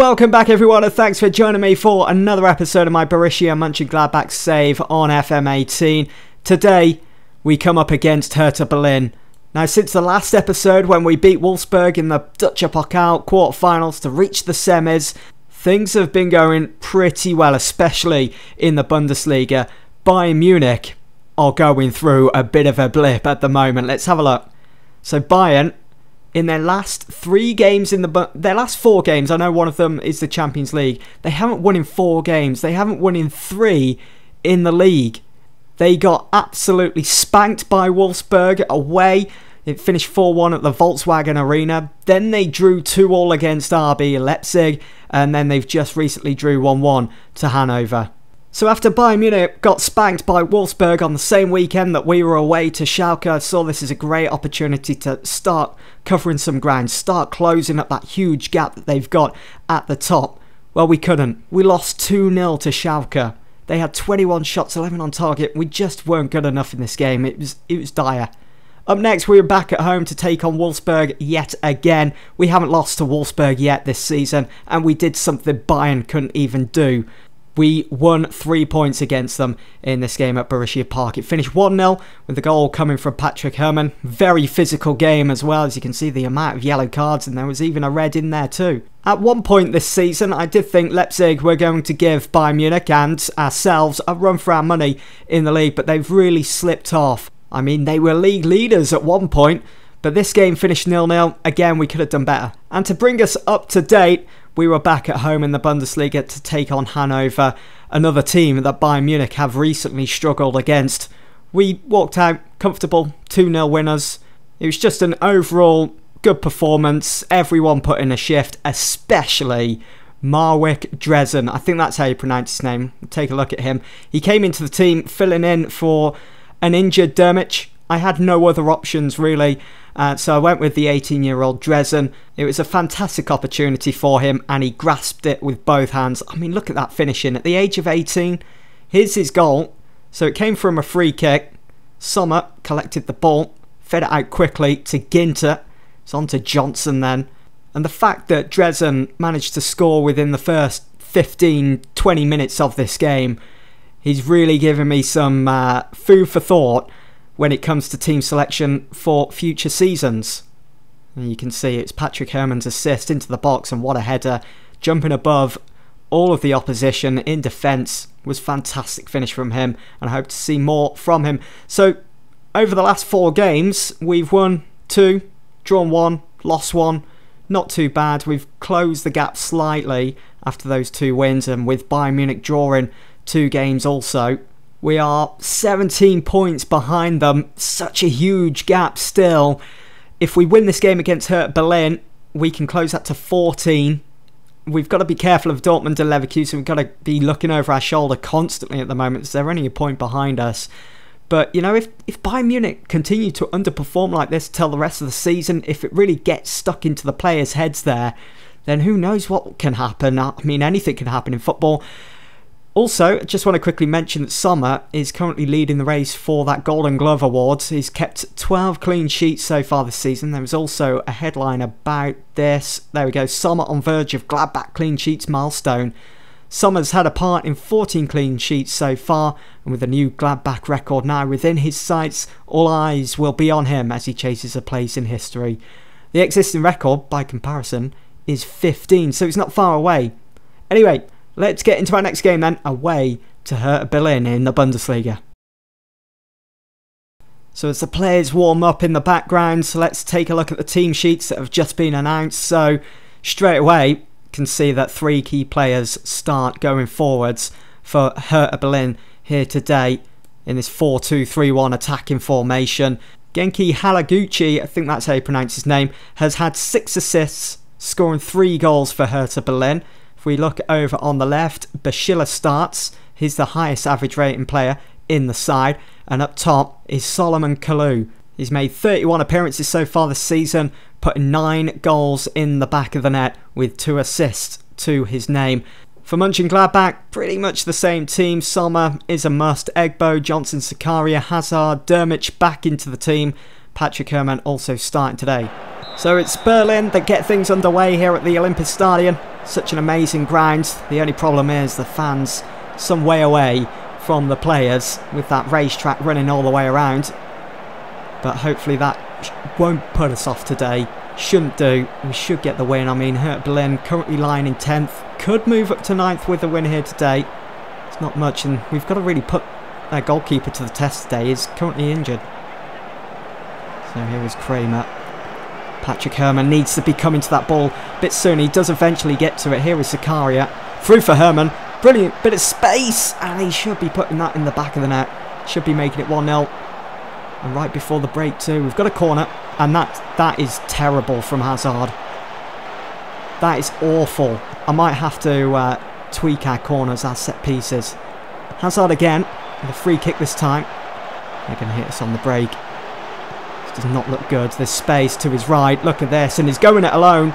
Welcome back everyone, and thanks for joining me for another episode of my Borussia Mönchengladbach save on FM18. Today we come up against Hertha Berlin. Now, since the last episode when we beat Wolfsburg in the Deutsche Pokal quarterfinals to reach the semis, things have been going pretty well, especially in the Bundesliga. Bayern Munich are going through a bit of a blip at the moment. Let's have a look. So Bayern, in their last 3 games their last 4 games, I know one of them is the Champions League, they haven't won in 4 games. They haven't won in 3 in the league. They got absolutely spanked by Wolfsburg away. It finished 4-1 at the Volkswagen Arena. Then they drew 2-2 against RB Leipzig, and then they've just recently drew 1-1 to Hanover. So after Bayern Munich got spanked by Wolfsburg on the same weekend that we were away to Schalke, I saw this as a great opportunity to start covering some ground, start closing up that huge gap that they've got at the top. Well, we couldn't. We lost 2-0 to Schalke. They had 21 shots, 11 on target. We just weren't good enough in this game. It was dire. Up next, we were back at home to take on Wolfsburg yet again. We haven't lost to Wolfsburg yet this season, and we did something Bayern couldn't even do. We won 3 points against them in this game at Borussia Park. It finished 1-0 with the goal coming from Patrick Herrmann. Very physical game as well, as you can see the amount of yellow cards, and there was even a red in there too. At one point this season, I did think Leipzig were going to give Bayern Munich and ourselves a run for our money in the league, but they've really slipped off. I mean, they were league leaders at one point, but this game finished 0-0. Again, we could have done better. And to bring us up to date, we were back at home in the Bundesliga to take on Hanover, another team that Bayern Munich have recently struggled against. We walked out comfortable, 2-0 winners. It was just an overall good performance. Everyone put in a shift, especially Marwik Dresen. I think that's how you pronounce his name. Take a look at him. He came into the team filling in for an injured Dermich. I had no other options really, so I went with the 18-year-old Dresen. It was a fantastic opportunity for him, and he grasped it with both hands. I mean, look at that finishing. At the age of 18, here's his goal. So it came from a free kick. Sommer collected the ball, fed it out quickly to Ginter. It's on to Johnson then. And the fact that Dresen managed to score within the first 15-20 minutes of this game, he's really given me some food for thought when it comes to team selection for future seasons. And you can see it's Patrick Herrmann's assist into the box, and what a header. Jumping above all of the opposition in defence was fantastic finish from him, and I hope to see more from him. So over the last 4 games, we've won 2, drawn 1, lost 1. Not too bad. We've closed the gap slightly after those 2 wins, and with Bayern Munich drawing 2 games also, we are 17 points behind them. Such a huge gap still. If we win this game against Hertha Berlin, we can close that to 14. We've got to be careful of Dortmund and Leverkusen. We've got to be looking over our shoulder constantly at the moment, because they're only a point behind us. But, you know, if Bayern Munich continue to underperform like this till the rest of the season, if it really gets stuck into the players' heads there, then who knows what can happen. I mean, anything can happen in football. Also, I just want to quickly mention that Sommer is currently leading the race for that Golden Glove Award. He's kept 12 clean sheets so far this season. There was also a headline about this. There we go, Sommer on verge of Gladbach clean sheets milestone. Sommer's had a part in 14 clean sheets so far, and with a new Gladbach record now within his sights, all eyes will be on him as he chases a place in history. The existing record, by comparison, is 15, so it's not far away. Anyway, let's get into our next game then, away to Hertha Berlin in the Bundesliga. So as the players warm up in the background, so let's take a look at the team sheets that have just been announced. So straight away, you can see that 3 key players start going forwards for Hertha Berlin here today in this 4-2-3-1 attacking formation. Genki Haraguchi, I think that's how you pronounce his name, has had 6 assists, scoring 3 goals for Hertha Berlin. If we look over on the left, Bashila starts. He's the highest average rating player in the side. And up top is Solomon Kalou. He's made 31 appearances so far this season, putting 9 goals in the back of the net with 2 assists to his name. For Mönchengladbach, pretty much the same team. Sommer is a must. Egbo, Johnson, Sakaria, Hazard, Dermich back into the team. Patrick Herrmann also starting today. So it's Berlin that get things underway here at the Olympic Stadion. Such an amazing ground. The only problem is the fans some way away from the players with that racetrack running all the way around. But hopefully that won't put us off today. Shouldn't do. We should get the win. I mean, Hertha Berlin currently lying in 10th. Could move up to 9th with a win here today. It's not much, and we've got to really put their goalkeeper to the test today. He's currently injured. So here is Kramer. Patrick Herrmann needs to be coming to that ball a bit soon. He does eventually get to it. Here is Zakaria. Through for Herrmann. Brilliant bit of space. And he should be putting that in the back of the net. Should be making it 1-0. And right before the break too, we've got a corner. And that is terrible from Hazard. That is awful. I might have to tweak our corners, our set pieces. Hazard again. With a free kick this time. They're going to hit us on the break. This does not look good. There's space to his right. Look at this. And he's going it alone.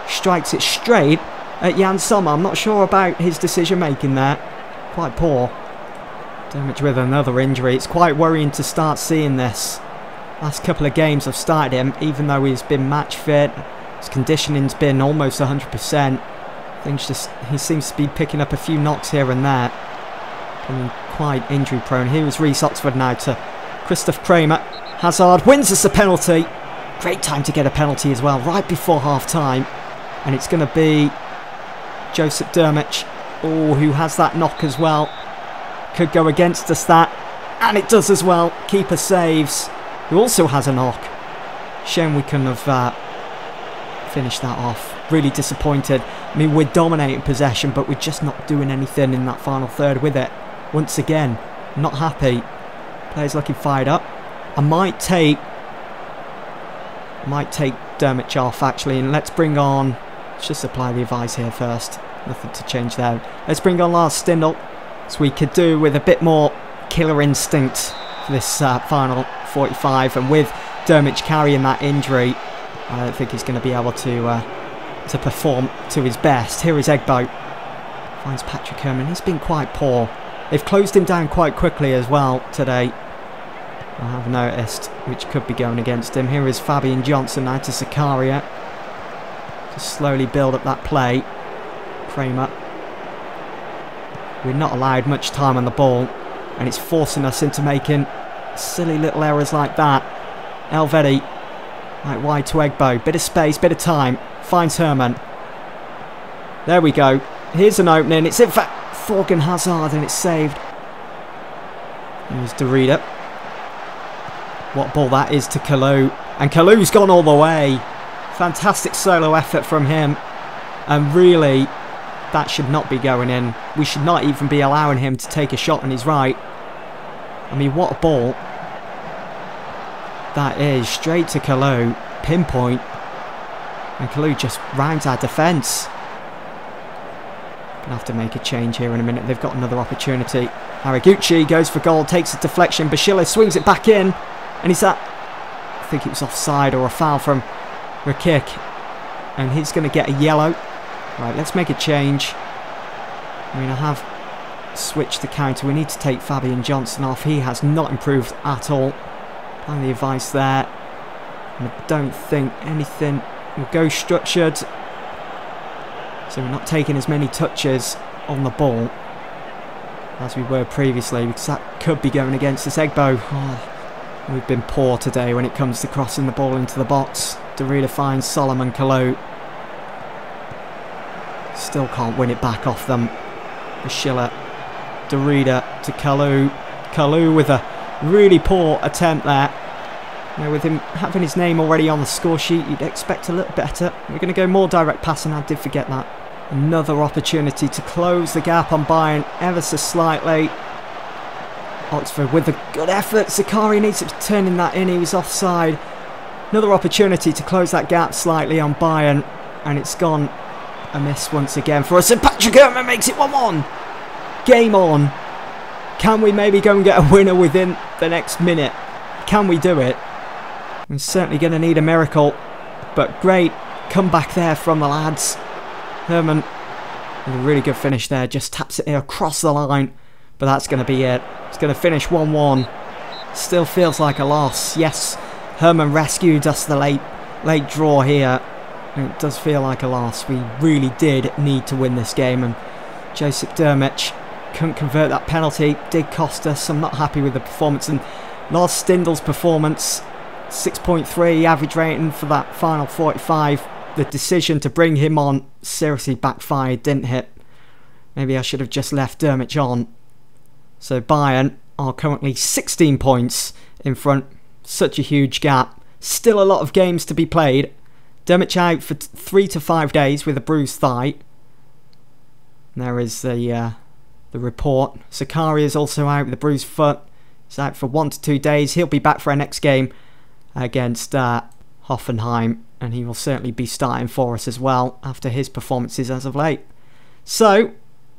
Strikes it straight at Jan Sommer. I'm not sure about his decision making there. Quite poor. Damage with another injury. It's quite worrying to start seeing this. Last couple of games I've started him, even though he's been match fit. His conditioning's been almost 100%. He seems to be picking up a few knocks here and there. Becoming quite injury prone. Here is Reece Oxford now to Christoph Kramer. Hazard wins us a penalty. Great time to get a penalty as well, right before half time. And it's going to be Joseph Dermich, who has that knock as well. Could go against us that. And it does as well. Keeper saves. Who also has a knock. Shame we couldn't have finished that off. Really disappointed. I mean, we're dominating possession, but we're just not doing anything in that final third with it. Once again, not happy. Players looking fired up. I might take Dermich off actually, and let's bring on. Let's just apply the advice here first. Nothing to change there. Let's bring on Lars Stindl, so we could do with a bit more killer instinct for this final 45, and with Dermich carrying that injury, I don't think he's going to be able to perform to his best. Here is Egbo. Finds Patrick Herrmann. He's been quite poor. They've closed him down quite quickly as well today. I have noticed, which could be going against him. Here is Fabian Johnson now to Zakaria. To slowly build up that play. Kramer. We're not allowed much time on the ball, and it's forcing us into making silly little errors like that. Elvedi, right wide to Egbo. Bit of space, bit of time. Finds Herrmann. There we go. Here's an opening. It's in fact Thorgan Hazard, and it's saved. Here's Derrida. What ball that is to Kalou. And Kalou's gone all the way. Fantastic solo effort from him. And really, that should not be going in. We should not even be allowing him to take a shot on his right. I mean, what a ball. That is straight to Kalou. Pinpoint. And Kalou just rounds our defence. Gonna have to make a change here in a minute. They've got another opportunity. Haraguchi goes for goal, takes a deflection. Bashila swings it back in. And he's at, I think it was offside or a foul from Rakik. And he's going to get a yellow. Right, let's make a change. I mean, I have switched the counter. We need to take Fabian Johnson off. He has not improved at all. Applying the advice there. And I don't think anything will go structured. So we're not taking as many touches on the ball as we were previously, because that could be going against this Egbo. Oh, we've been poor today when it comes to crossing the ball into the box. Derrida finds Solomon Kalou. Still can't win it back off them. Schiller, Derrida to Kalou. Kalou with a really poor attempt there. You know, with him having his name already on the score sheet, you'd expect a little better. We're going to go more direct passing. I did forget that. Another opportunity to close the gap on Bayern ever so slightly. Oxford with a good effort. Zakaria needs to be turning that in. He was offside. Another opportunity to close that gap slightly on Bayern. And it's gone amiss once again for us. And Patrick Herrmann makes it 1-1. Game on. Can we maybe go and get a winner within the next minute? Can we do it? We're certainly going to need a miracle. But great comeback there from the lads. Herrmann with a really good finish there. Just taps it across the line. But that's going to be it. It's going to finish 1-1. Still feels like a loss. Yes, Herrmann rescued us the late draw here. It does feel like a loss. We really did need to win this game, and Josip Drmic couldn't convert that penalty. Did cost us. I'm not happy with the performance. And Lars Stindl's performance, 6.3 average rating for that final 45. The decision to bring him on seriously backfired, didn't hit. Maybe I should have just left Drmic on. So Bayern are currently 16 points in front. Such a huge gap. Still a lot of games to be played. Drmic out for 3 to 5 days with a bruised thigh. And there is the report. Sakari is also out with a bruised foot. He's out for 1 to 2 days. He'll be back for our next game against Hoffenheim, and he will certainly be starting for us as well after his performances as of late. So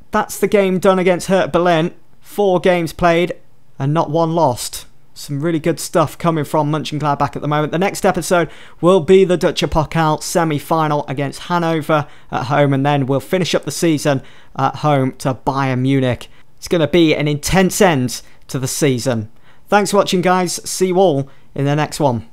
that's the game done against Hertha Berlin. 4 games played and not 1 lost. Some really good stuff coming from Mönchengladbach at the moment. The next episode will be the Deutsche Pokal semi-final against Hanover at home, and then we'll finish up the season at home to Bayern Munich. It's going to be an intense end to the season. Thanks for watching, guys. See you all in the next one.